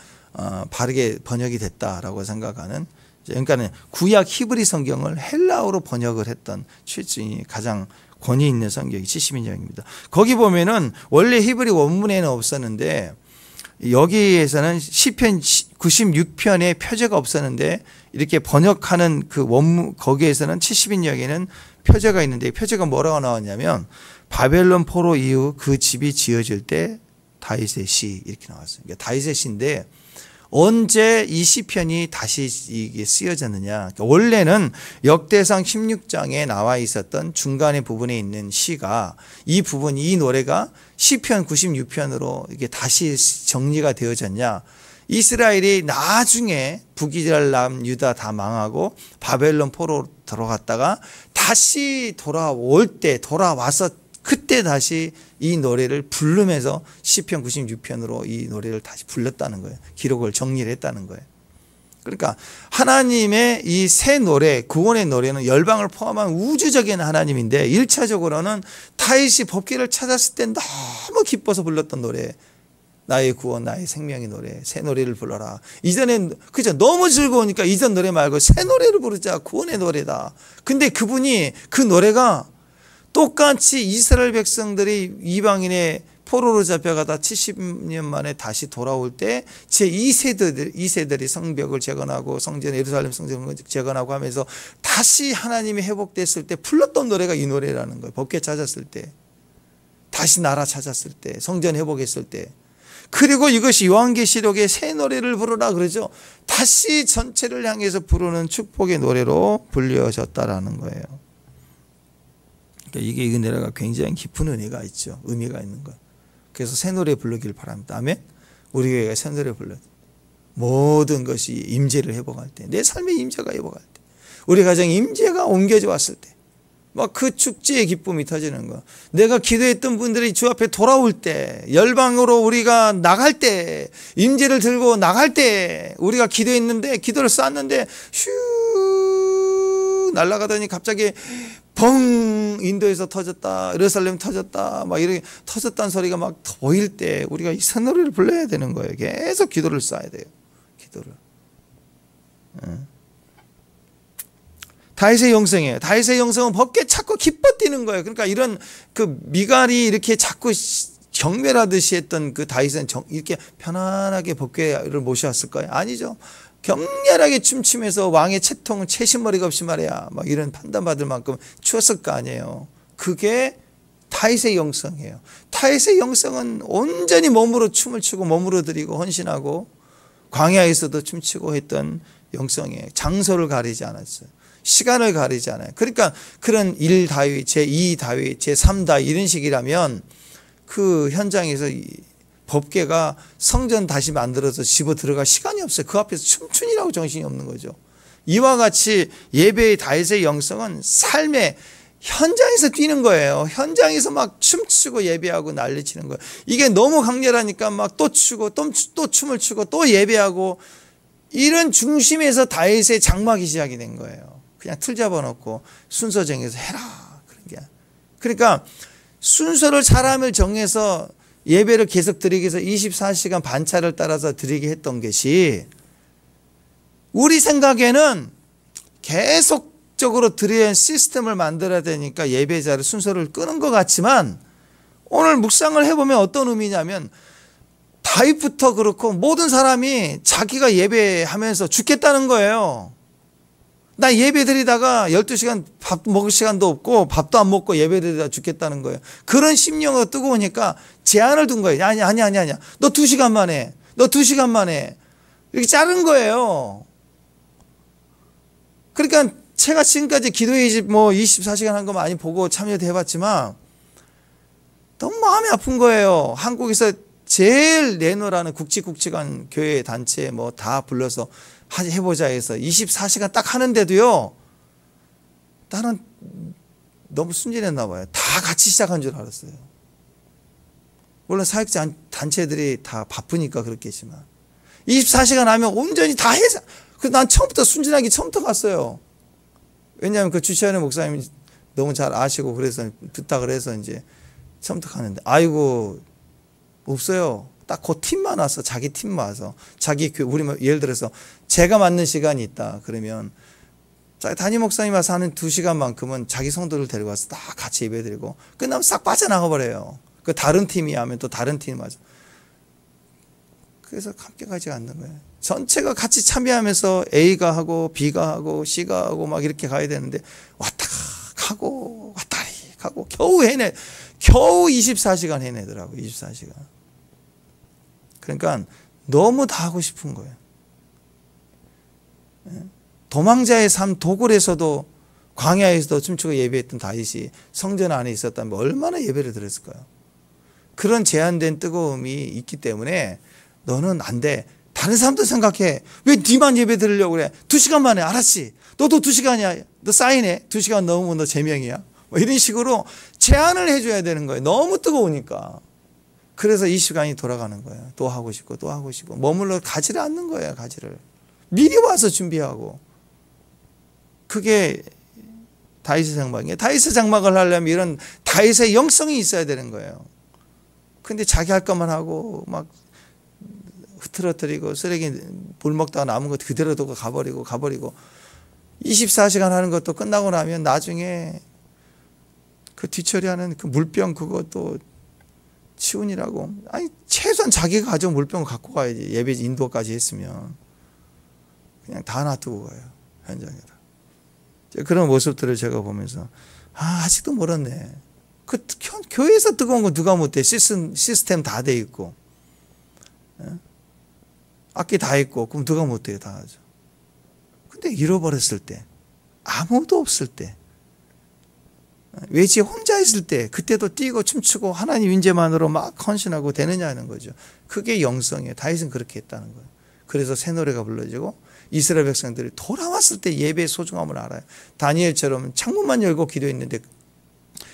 바르게 번역이 됐다라고 생각하는, 그러니까 구약 히브리 성경을 헬라어로 번역을 했던 출신이 가장 권위 있는 성경이 70인역입니다. 거기 보면은 원래 히브리 원문에는 없었는데, 여기에서는 시편 96편에 표제가 없었는데 이렇게 번역하는 그 원문, 거기에서는 70인역에는 표제가 있는데, 표제가 뭐라고 나왔냐면 바벨론 포로 이후 그 집이 지어질 때 다윗의 시, 이렇게 나왔어요. 그러니까 다윗의 시인데 언제 이 시편이 다시 이게 쓰여졌느냐? 그러니까 원래는 역대상 16장에 나와 있었던 중간의 부분에 있는 시가, 이 부분, 이 노래가 시편 96편으로 이게 다시 정리가 되어졌냐? 이스라엘이 나중에 북이스라엘 유다 다 망하고 바벨론 포로 들어갔다가 다시 돌아와서 그때 다시 이 노래를 부르면서 시편 96편으로 이 노래를 다시 불렀다는 거예요. 기록을 정리를 했다는 거예요. 그러니까 하나님의 이 새 노래, 구원의 노래는 열방을 포함한 우주적인 하나님인데, 1차적으로는 다윗이 법궤를 찾았을 때 너무 기뻐서 불렀던 노래, 나의 구원, 나의 생명의 노래, 새 노래를 불러라. 이전엔 그죠, 너무 즐거우니까 이전 노래 말고 새 노래를 부르자, 구원의 노래다. 근데 그분이 그 노래가 똑같이 이스라엘 백성들이 이방인의 포로로 잡혀가다 70년 만에 다시 돌아올 때 제 2세들이 성벽을 재건하고 예루살렘 성전을 재건하고 하면서 다시 하나님이 회복됐을 때 불렀던 노래가 이 노래라는 거예요. 법궤 찾았을 때, 다시 나라 찾았을 때, 성전 회복했을 때. 그리고 이것이 요한계시록의 새 노래를 부르라 그러죠. 다시 전체를 향해서 부르는 축복의 노래로 불려졌다라는 거예요. 그러니까 이 노래가 굉장히 깊은 의미가 있죠. 의미가 있는 거예요. 그래서 새 노래 부르길 바랍니다. 아멘. 우리 교회가 새 노래 불러, 모든 것이 임재를 회복할 때, 내 삶의 임재가 회복할 때, 우리 가정에 임재가 옮겨져 왔을 때, 막 그 축제의 기쁨이 터지는 거. 내가 기도했던 분들이 주 앞에 돌아올 때, 열방으로 우리가 나갈 때, 임재를 들고 나갈 때, 우리가 기도했는데, 기도를 쐈는데 슈 날아가더니 갑자기 벙 인도에서 터졌다, 예루살렘 터졌다, 막 이렇게 터졌다는 소리가 막 보일 때 우리가 이 새 노래를 불러야 되는 거예요. 계속 기도를 쏴야 돼요. 기도를. 다윗의 영성이에요. 다윗의 영성은 법궤 찾고 기뻐 뛰는 거예요. 그러니까 이런 그 미갈이 이렇게 자꾸 경멸하듯이 했던 그 다윗은 이렇게 편안하게 법궤를 모셔왔을까요? 아니죠. 격렬하게 춤추면서 왕의 채통 채신머리가 없이 말이야 막 이런 판단받을 만큼 추웠을 거 아니에요. 그게 다윗의 영성이에요. 다윗의 영성은 온전히 몸으로 춤을 추고 몸으로 드리고 헌신하고 광야에서도 춤추고 했던 영성이에요. 장소를 가리지 않았어요. 시간을 가리지 않아요. 그러니까 그런 1 다윗, 제2 다윗, 제3 다윗 이런 식이라면 그 현장에서 법궤가 성전 다시 만들어서 집어 들어갈 시간이 없어요. 그 앞에서 춤춘이라고 정신이 없는 거죠. 이와 같이 예배의 다윗의 영성은 삶의 현장에서 뛰는 거예요. 현장에서 막 춤추고 예배하고 난리치는 거예요. 이게 너무 강렬하니까 막 또 추고 또 춤을 추고 또 예배하고 이런 중심에서 다윗의 장막이 시작이 된 거예요. 그냥 틀 잡아놓고 순서 정해서 해라 그런 게. 그러니까 순서를 사람을 정해서 예배를 계속 드리기 위해서 24시간 반차를 따라서 드리게 했던 것이 우리 생각에는 계속적으로 드려야 시스템을 만들어야 되니까 예배자를 순서를 끄는 것 같지만 오늘 묵상을 해보면 어떤 의미냐면 다윗부터 그렇고 모든 사람이 자기가 예배하면서 죽겠다는 거예요. 나 예배 드리다가 12시간 밥 먹을 시간도 없고 밥도 안 먹고 예배 드리다가 죽겠다는 거예요. 그런 심령으로 뜨거우니까 제한을 둔 거예요. 아니야. 너 2시간만 해. 너 2시간만 해. 이렇게 자른 거예요. 그러니까 제가 지금까지 기도의 집 24시간 한 거 많이 보고 참여도 해봤지만 너무 마음이 아픈 거예요. 한국에서 제일 내놓으라는 굵직굵직한 교회 단체 다 불러서 해보자 해서 24시간 딱 하는데도요. 나는 너무 순진했나 봐요. 다 같이 시작한 줄 알았어요. 물론 사역자 단체들이 다 바쁘니까 그렇겠지만 24시간 하면 온전히 다 해서 난 처음부터 순진하게 처음부터 갔어요. 왜냐하면 그 주최하는 목사님이 너무 잘 아시고 그래서 부탁을 해서 이제 처음부터 가는데 아이고 없어요. 딱 그 팀만 와서 자기 팀만 와서 자기 우리 예를 들어서 제가 맞는 시간이 있다 그러면 담임 목사님 와서 하는 2시간만큼은 자기 성도를 데리고 와서 딱 같이 예배드리고 끝나면 싹 빠져나가 버려요. 그 다른 팀이 하면 또 다른 팀이 맞아. 그래서 함께 가지 않는 거예요. 전체가 같이 참여하면서 A가 하고 B가 하고 C가 하고 막 이렇게 가야 되는데 왔다 가고 왔다리 가고 겨우 24시간 해내더라고. 24시간. 그러니까 너무 다 하고 싶은 거예요. 도망자의 삶 도굴에서도 광야에서도 춤추고 예배했던 다윗이 성전 안에 있었다면 얼마나 예배를 드렸을까요? 그런 제한된 뜨거움이 있기 때문에 너는 안 돼. 다른 사람도 생각해. 왜 네만 예배 드리려고 그래? 2시간만 해. 알았지? 너도 2시간이야. 너 사인해. 2시간 넘으면 너 제명이야. 이런 식으로 제한을 해줘야 되는 거예요. 너무 뜨거우니까. 그래서 이 시간이 돌아가는 거예요. 또 하고 싶고 또 하고 싶고 머물러 가지를 않는 거예요. 가지를. 미리 와서 준비하고. 그게 다윗의 장막이에요. 다윗의 장막을 하려면 이런 다윗의 영성이 있어야 되는 거예요. 근데 자기 할 것만 하고 막 흐트러뜨리고 쓰레기 물 먹다가 남은 거 그대로 두고 가버리고 24시간 하는 것도 끝나고 나면 나중에 그 뒤처리하는 그 물병 그것도 치운이라고. 아니 최소한 자기가 가져온 물병을 갖고 가야지. 예배 인도까지 했으면 그냥 다 놔두고 가요. 현장에다. 그런 모습들을 제가 보면서 아직도 멀었네. 그 교회에서 뜨거운 거 누가 못해. 시스템 다 돼 있고 악기 다 있고 그럼 누가 못해요. 다 하죠. 근데 잃어버렸을 때 아무도 없을 때 외지에 혼자 있을 때 그때도 뛰고 춤추고 하나님 인재만으로 막 헌신하고 되느냐는 거죠. 그게 영성이에요. 다윗은 그렇게 했다는 거예요. 그래서 새 노래가 불러지고 이스라엘 백성들이 돌아왔을 때 예배의 소중함을 알아요. 다니엘처럼 창문만 열고 기도했는데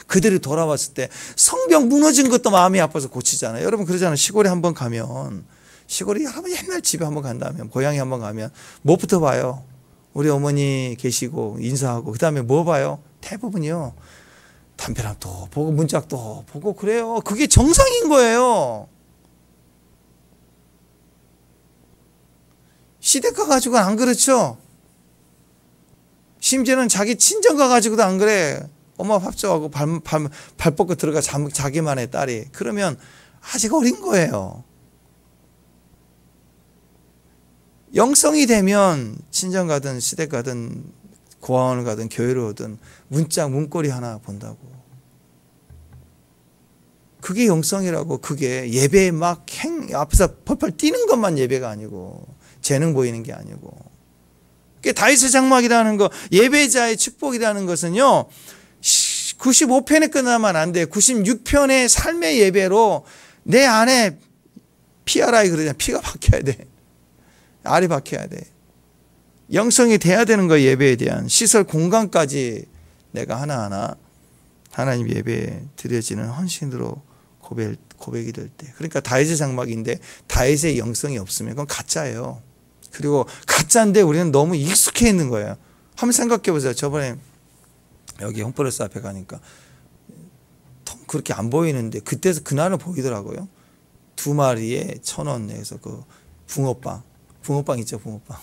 그들이 돌아왔을 때 성벽 무너진 것도 마음이 아파서 고치잖아요. 여러분 그러잖아요. 시골에 한번 가면 시골에 여러분 옛날 집에 한번 간다면 고향에 한번 가면 뭐부터 봐요? 우리 어머니 계시고 인사하고 그 다음에 뭐 봐요? 대부분이요. 담벼락도 보고 문짝도 보고 그래요. 그게 정상인 거예요. 시댁 가가지고는 안 그렇죠. 심지어는 자기 친정 가가지고도 안 그래. 엄마 밥 줘하고 발 뻗고 들어가 자기만의 딸이. 그러면 아직 어린 거예요. 영성이 되면 친정 가든 시댁 가든 고아원을 가든 교회를 오든 문고리 하나 본다고. 그게 영성이라고. 그게 예배에 막 앞에서 펄펄 뛰는 것만 예배가 아니고 재능 보이는 게 아니고. 그게 다윗의 장막이라는 거, 예배자의 축복이라는 것은요 95편에 끝나면 안 돼. 96편의 삶의 예배로 내 안에 피하라이 그러잖아. 피가 박혀야 돼. 알이 박혀야 돼. 영성이 돼야 되는 거예요. 예배에 대한 시설 공간까지 내가 하나하나 하나님 예배에 드려지는 헌신으로 고백이 될 때. 그러니까 다윗의 장막인데 다윗의 영성이 없으면 그건 가짜예요. 그리고 가짜인데 우리는 너무 익숙해 있는 거예요. 한번 생각해 보세요. 저번에 여기 홈플러스 앞에 가니까 그렇게 안 보이는데 그날은 보이더라고요. 2마리에 1,000원 내서 그 붕어빵 있죠, 붕어빵.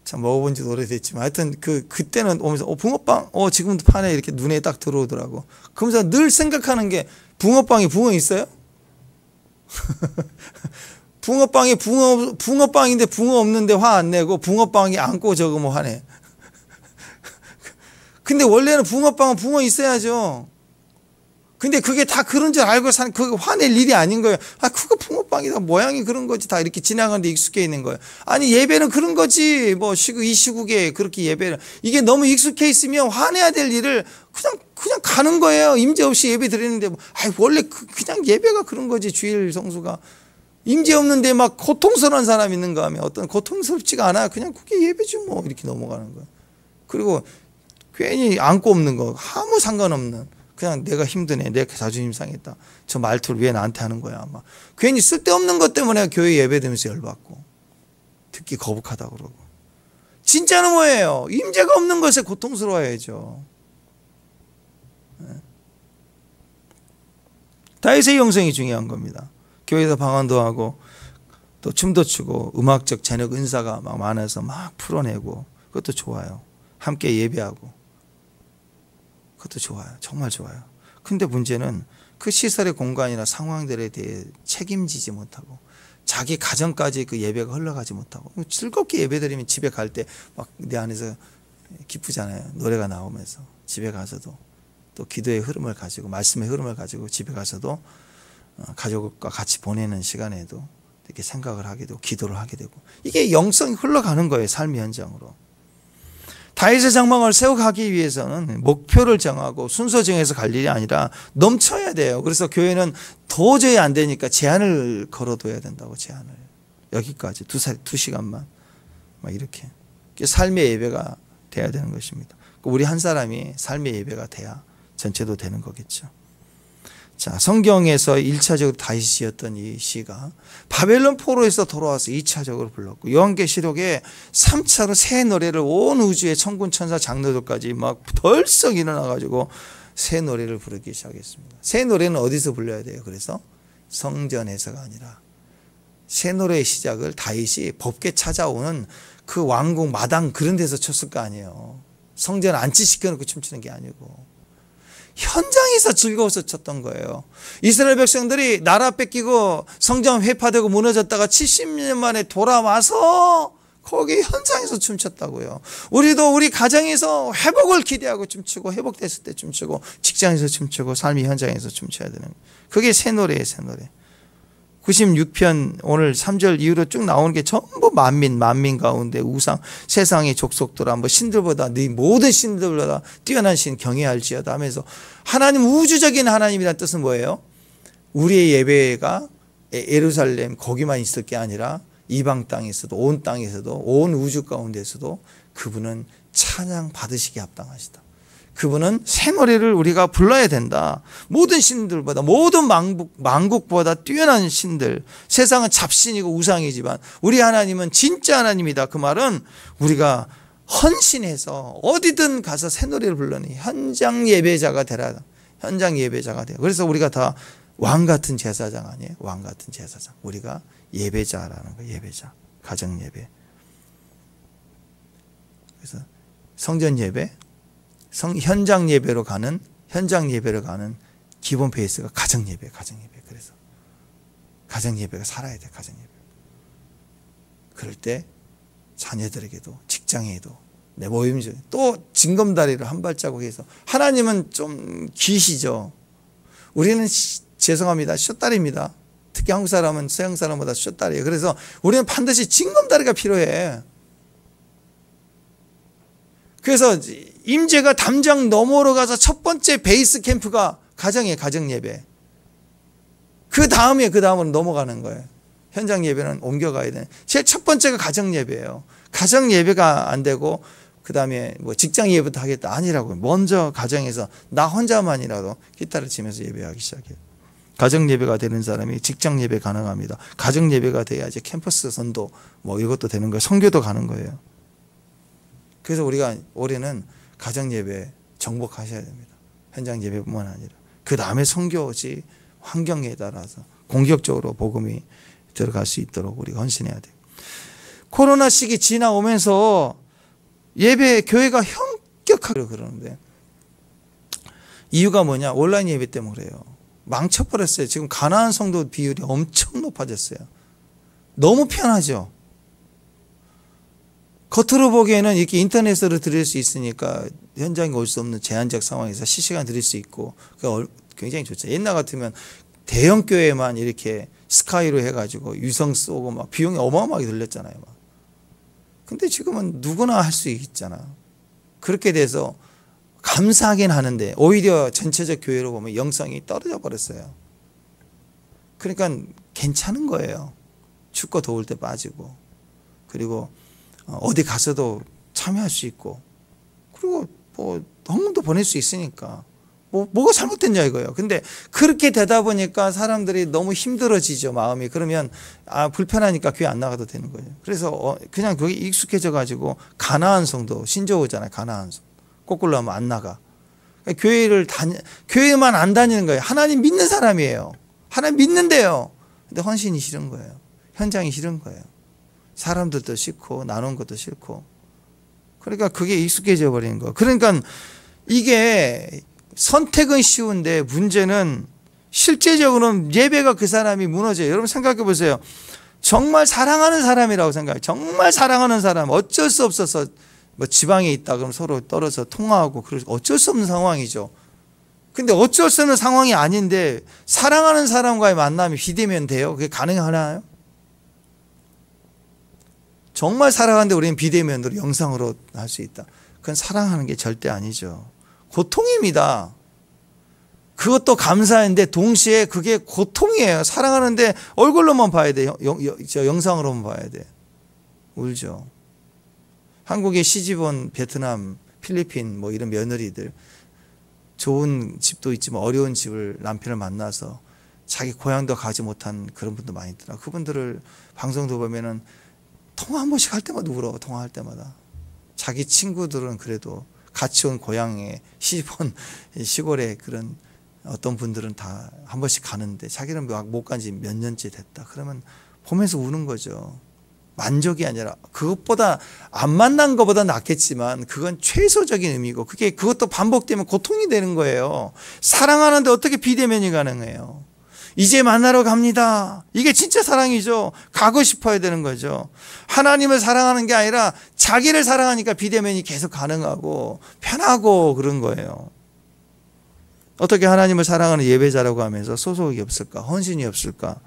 참 먹어본 지도 오래됐지만 하여튼 그때는 오면서 붕어빵 지금도 파네 이렇게 눈에 딱 들어오더라고. 그러면서 늘 생각하는 게 붕어빵이 붕어 있어요? 붕어빵이 붕어빵인데 붕어 없는데 화 안 내고 붕어빵이 안고 저거 뭐 화내. 근데 원래는 붕어빵은 붕어 있어야죠. 근데 그게 다 그런 줄 알고 그거 화낼 일이 아닌 거예요. 그거 붕어빵이다. 모양이 그런 거지. 다 이렇게 지나가는데 익숙해 있는 거예요. 아니, 예배는 그런 거지. 이 시국에 그렇게 예배를. 이게 너무 익숙해 있으면 화내야 될 일을 그냥 가는 거예요. 임재 없이 예배 드리는데. 원래 그냥 예배가 그런 거지. 주일 성수가. 임재 없는데 막 고통스러운 사람 있는가 하면 어떤 고통스럽지가 않아요. 그냥 그게 예배지 뭐. 이렇게 넘어가는 거예요. 그리고 괜히 안고 없는 거. 아무 상관없는. 그냥 내가 힘드네. 내가 자존심 상했다. 저 말투를 왜 나한테 하는 거야. 아마 괜히 쓸데없는 것 때문에 교회 예배 드리면서 열받고 듣기 거북하다고 그러고. 진짜는 뭐예요? 임재가 없는 것에 고통스러워야죠. 다윗의 영성이 중요한 겁니다. 교회에서 방언도 하고 또 춤도 추고 음악적 재능 은사가 막 많아서 막 풀어내고 그것도 좋아요. 함께 예배하고 그것도 좋아요. 정말 좋아요. 근데 문제는 그 시설의 공간이나 상황들에 대해 책임지지 못하고 자기 가정까지 그 예배가 흘러가지 못하고 즐겁게 예배드리면 집에 갈 때 막 내 안에서 기쁘잖아요. 노래가 나오면서 집에 가서도 또 기도의 흐름을 가지고 말씀의 흐름을 가지고 집에 가서도 가족과 같이 보내는 시간에도 이렇게 생각을 하게 되고 기도를 하게 되고 이게 영성이 흘러가는 거예요. 삶의 현장으로. 다윗의 장막을 세워가기 위해서는 목표를 정하고 순서 정해서 갈 일이 아니라 넘쳐야 돼요. 그래서 교회는 도저히 안 되니까 제한을 걸어둬야 된다고. 제한을. 여기까지 2시간만 막 이렇게. 삶의 예배가 돼야 되는 것입니다. 우리 한 사람이 삶의 예배가 돼야 전체도 되는 거겠죠. 자, 성경에서 1차적으로 다윗이었던 이 시가 바벨론 포로에서 돌아와서 2차적으로 불렀고 요한계시록에 3차로 새 노래를 온 우주의 천군 천사 장로들까지 막 덜썩 일어나가지고 새 노래를 부르기 시작했습니다. 새 노래는 어디서 불러야 돼요? 그래서 성전에서가 아니라 새 노래의 시작을 다윗이 법계 찾아오는 그 왕궁 마당 그런 데서 쳤을 거 아니에요. 성전 안치시켜놓고 춤추는 게 아니고 현장에서 즐거워서 쳤던 거예요. 이스라엘 백성들이 나라 뺏기고 성전 회파되고 무너졌다가 70년 만에 돌아와서 거기 현장에서 춤췄다고요. 우리도 우리 가정에서 회복을 기대하고 춤추고 회복됐을 때 춤추고 직장에서 춤추고 삶의 현장에서 춤춰야 되는 거예요. 그게 새 노래예요. 새 노래. 96편 오늘 3절 이후로 쭉 나오는 게 전부 만민 가운데 우상 세상의 족속들아 뭐 신들보다 네 모든 신들보다 뛰어난 신 경외할지어다 하면서 하나님 우주적인 하나님이라는 뜻은 뭐예요? 우리의 예배가 예루살렘 거기만 있을 게 아니라 이방 땅에서도 온 땅에서도 온 우주 가운데서도 그분은 찬양 받으시기 합당하시다. 그분은 새 노래를 우리가 불러야 된다. 모든 신들보다 모든 만국보다 뛰어난 신들. 세상은 잡신이고 우상이지만 우리 하나님은 진짜 하나님이다. 그 말은 우리가 헌신해서 어디든 가서 새 노래를 불러니 현장 예배자가 되라. 현장 예배자가 돼요. 그래서 우리가 다 왕 같은 제사장 아니에요? 왕 같은 제사장. 우리가 예배자라는 거예요. 예배자. 가정 예배. 그래서 성전 예배, 현장 예배로 가는 기본 베이스가 가정 예배. 그래서 가정 예배가 살아야 돼. 가정 예배. 그럴 때 자녀들에게도 직장에도 내 모임 중에 또 징검다리를 한 발자국 해서, 하나님은 좀 기시죠. 우리는 죄송합니다, 숏다리입니다. 특히 한국 사람은 서양 사람보다 숏다리예요. 그래서 우리는 반드시 징검다리가 필요해. 그래서 임재가 담장 너머로 가서 첫 번째 베이스 캠프가 가정 예배. 그 다음으로 넘어가는 거예요. 현장 예배는 옮겨가야 되는. 제일 첫 번째가 가정 예배예요. 가정 예배가 안 되고 그 다음에 뭐 직장 예배부터 하겠다 아니라고요. 먼저 가정에서 나 혼자만이라도 기타를 치면서 예배하기 시작해요. 가정 예배가 되는 사람이 직장 예배 가능합니다. 가정 예배가 돼야지 캠퍼스 선도 뭐 이것도 되는 거예요. 선교도 가는 거예요. 그래서 우리가 올해는 가정 예배 정복하셔야 됩니다. 현장 예배뿐만 아니라 그 다음에 선교지, 환경에 따라서 공격적으로 복음이 들어갈 수 있도록 우리가 헌신해야 돼요. 코로나 시기 지나오면서 예배 교회가 현격하게 그러는데 이유가 뭐냐? 온라인 예배 때문에 그래요. 망쳐버렸어요. 지금 가난한 성도 비율이 엄청 높아졌어요. 너무 편하죠. 겉으로 보기에는 이렇게 인터넷으로 드릴 수 있으니까 현장에 올 수 없는 제한적 상황에서 실시간 드릴 수 있고 굉장히 좋죠. 옛날 같으면 대형 교회만 이렇게 스카이로 해가지고 유성 쏘고 막 비용이 어마어마하게 들렸잖아요. 막. 근데 지금은 누구나 할 수 있잖아. 그렇게 돼서 감사하긴 하는데 오히려 전체적 교회로 보면 영성이 떨어져 버렸어요. 그러니까 괜찮은 거예요. 춥고 더울 때 빠지고, 그리고 어디 가서도 참여할 수 있고, 그리고 뭐 헌금도 보낼 수 있으니까 뭐가 잘못됐냐 이거예요. 근데 그렇게 되다 보니까 사람들이 너무 힘들어지죠, 마음이. 그러면 불편하니까 교회 안 나가도 되는 거예요. 그래서 그냥 거기 익숙해져 가지고 가나안 성도 신조 오잖아요. 가나안 성 거꾸로 하면 안 나가. 그러니까 교회만 안 다니는 거예요. 하나님 믿는 사람이에요. 하나님 믿는데요. 근데 헌신이 싫은 거예요. 현장이 싫은 거예요. 사람들도 싫고 나눈 것도 싫고. 그러니까 그게 익숙해져 버리는 거예요. 그러니까 이게 선택은 쉬운데 문제는 실제적으로는 예배가 그 사람이 무너져요. 여러분 생각해 보세요. 정말 사랑하는 사람이라고 생각해요. 정말 사랑하는 사람, 어쩔 수 없어서 뭐 지방에 있다 그러면 서로 떨어져 통화하고, 그래서 어쩔 수 없는 상황이죠. 근데 어쩔 수 없는 상황이 아닌데 사랑하는 사람과의 만남이 비대면 돼요? 그게 가능하나요? 정말 사랑하는데 우리는 비대면으로 영상으로 할 수 있다. 그건 사랑하는 게 절대 아니죠. 고통입니다. 그것도 감사한데 동시에 그게 고통이에요. 사랑하는데 얼굴로만 봐야 돼요. 영상으로만 봐야 돼. 울죠. 한국에 시집온 베트남, 필리핀 뭐 이런 며느리들, 좋은 집도 있지만 어려운 집을 남편을 만나서 자기 고향도 가지 못한 그런 분도 많이 있더라. 그분들을 방송도 보면은 통화 한 번씩 할 때마다 울어. 통화할 때마다. 자기 친구들은 그래도 같이 온 고향에 시집온 시골에 그런 어떤 분들은 다 한 번씩 가는데 자기는 못 간 지 몇 년째 됐다. 그러면 보면서 우는 거죠. 만족이 아니라, 그것보다 안 만난 것보다 낫겠지만 그건 최소적인 의미고, 그것도 반복되면 고통이 되는 거예요. 사랑하는데 어떻게 비대면이 가능해요? 이제 만나러 갑니다. 이게 진짜 사랑이죠. 가고 싶어야 되는 거죠. 하나님을 사랑하는 게 아니라 자기를 사랑하니까 비대면이 계속 가능하고 편하고 그런 거예요. 어떻게 하나님을 사랑하는 예배자라고 하면서 소속이 없을까? 헌신이 없을까?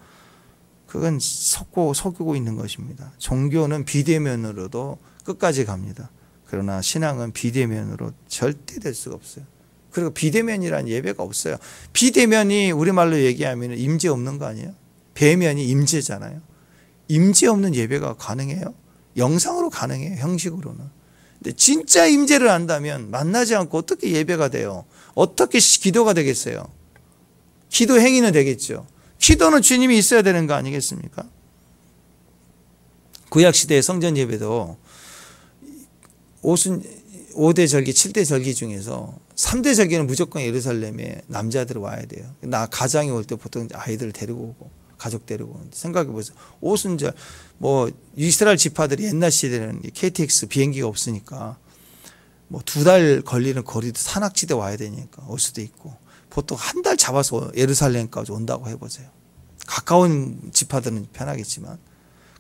그건 속이고 있는 것입니다. 종교는 비대면으로도 끝까지 갑니다. 그러나 신앙은 비대면으로 절대 될 수가 없어요. 그리고 비대면이란 예배가 없어요. 비대면이 우리말로 얘기하면 임재 없는 거 아니에요? 배면이 임재잖아요. 임재 없는 예배가 가능해요? 영상으로 가능해요, 형식으로는. 근데 진짜 임재를 한다면 만나지 않고 어떻게 예배가 돼요? 어떻게 기도가 되겠어요? 기도 행위는 되겠죠. 기도는 주님이 있어야 되는 거 아니겠습니까? 구약시대의 성전 예배도 5대 절기, 7대 절기 중에서 3대 절기는 무조건 예루살렘에 남자들이 와야 돼요. 가장이 올 때 보통 아이들을 데리고 오고 가족 데리고 오는데, 생각해 보세요. 오순절, 뭐 이스라엘 지파들이 옛날 시대에는 KTX 비행기가 없으니까 뭐 2달 걸리는 거리도 산악지대 와야 되니까 올 수도 있고, 보통 한 달 잡아서 예루살렘까지 온다고 해보세요. 가까운 지파들은 편하겠지만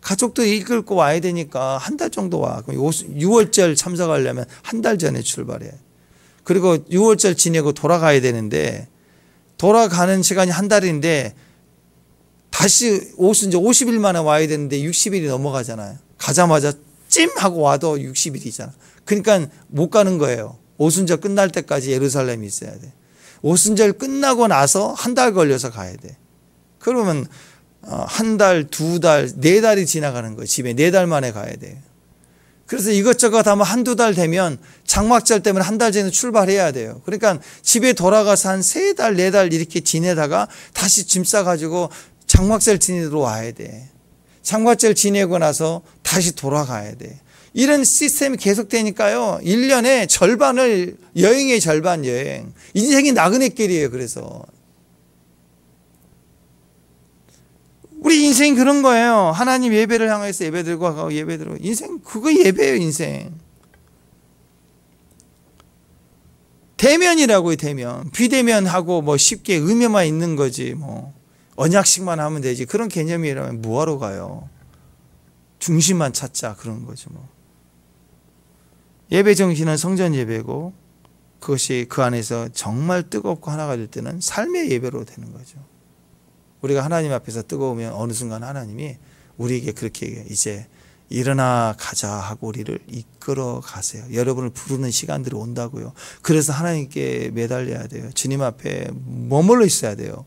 가족도 이끌고 와야 되니까 한 달 정도 와. 그럼 6월절 참석하려면 한 달 전에 출발해. 그리고 6월절 지내고 돌아가야 되는데, 돌아가는 시간이 한 달인데 다시 오순절 50일 만에 와야 되는데 60일이 넘어가잖아요. 가자마자 찜 하고 와도 60일이잖아. 그러니까 못 가는 거예요. 오순절 끝날 때까지 예루살렘에 있어야 돼. 오순절 끝나고 나서 한 달 걸려서 가야 돼. 그러면 한 달, 2달, 4달이 지나가는 거예요. 집에 4달 만에 가야 돼요. 그래서 이것저것 하면 한두 달 되면 장막절 때문에 한 달 전에 출발해야 돼요. 그러니까 집에 돌아가서 한 3달, 4달 이렇게 지내다가 다시 짐 싸가지고 장막절 지내러 와야 돼. 장막절 지내고 나서 다시 돌아가야 돼. 이런 시스템이 계속되니까요. 1년의 절반을, 여행의 절반 여행. 인생이 나그네길이에요. 그래서 우리 인생이 그런 거예요. 하나님 예배를 향해서 예배드리고 가고 예배드리고. 인생 그거 예배예요. 인생. 대면이라고요. 대면. 비대면하고 뭐 쉽게 의미만 있는 거지. 뭐 언약식만 하면 되지. 그런 개념이라면 뭐하러 가요. 중심만 찾자 그런 거죠. 뭐. 예배 정신은 성전 예배고, 그것이 그 안에서 정말 뜨겁고 하나가 될 때는 삶의 예배로 되는 거죠. 우리가 하나님 앞에서 뜨거우면 어느 순간 하나님이 우리에게 그렇게 이제 일어나 가자 하고 우리를 이끌어 가세요. 여러분을 부르는 시간들이 온다고요. 그래서 하나님께 매달려야 돼요. 주님 앞에 머물러 있어야 돼요.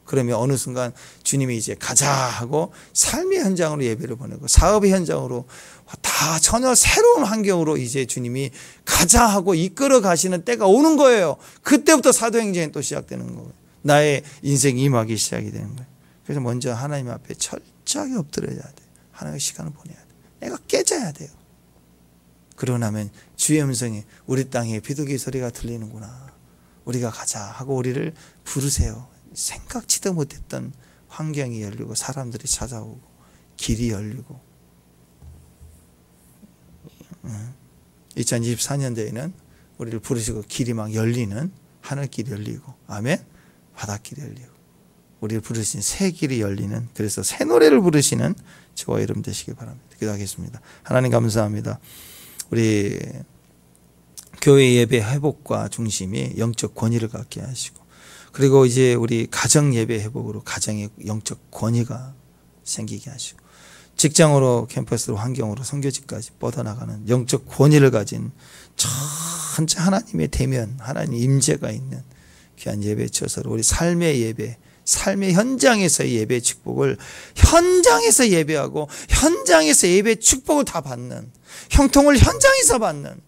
그러면 어느 순간 주님이 이제 가자 하고 삶의 현장으로 예배를 보내고, 사업의 현장으로 다 전혀 새로운 환경으로 이제 주님이 가자 하고 이끌어 가시는 때가 오는 거예요. 그때부터 사도행전이 또 시작되는 거예요. 나의 인생 임하기 시작이 되는 거예요. 그래서 먼저 하나님 앞에 철저하게 엎드려야 돼. 하나님의 시간을 보내야 돼. 내가 깨져야 돼요. 그러고 나면 주의 음성이 우리 땅에 비둘기 소리가 들리는구나. 우리가 가자 하고 우리를 부르세요. 생각지도 못했던 환경이 열리고 사람들이 찾아오고 길이 열리고, 2024년도에는 우리를 부르시고 길이 막 열리는, 하늘길이 열리고, 아멘, 바닷길이 열리고, 우리를 부르신 새 길이 열리는, 그래서 새 노래를 부르시는 저와 여러분 되시길 바랍니다. 기도하겠습니다. 하나님 감사합니다. 우리 교회 예배 회복과 중심이 영적 권위를 갖게 하시고, 그리고 이제 우리 가정 예배 회복으로 가정의 영적 권위가 생기게 하시고, 직장으로 캠퍼스로 환경으로 선교지까지 뻗어나가는 영적 권위를 가진 전체 하나님의 대면, 하나님 임재가 있는 귀한 예배 처소로 우리 삶의 예배, 삶의 현장에서의 예배 축복을 현장에서 예배하고 현장에서 예배 축복을 다 받는, 형통을 현장에서 받는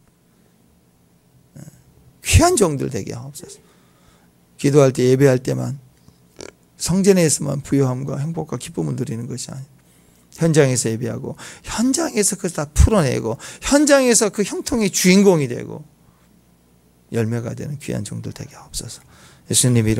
귀한 종들 되게 하옵소서. 기도할 때, 예배할 때만 성전에서만 부요함과 행복과 기쁨을 누리는 것이 아니고, 현장에서 예배하고 현장에서 그것을 다 풀어내고 현장에서 그 형통의 주인공이 되고 열매가 되는 귀한 종들 되게 하옵소서. 예수님 이름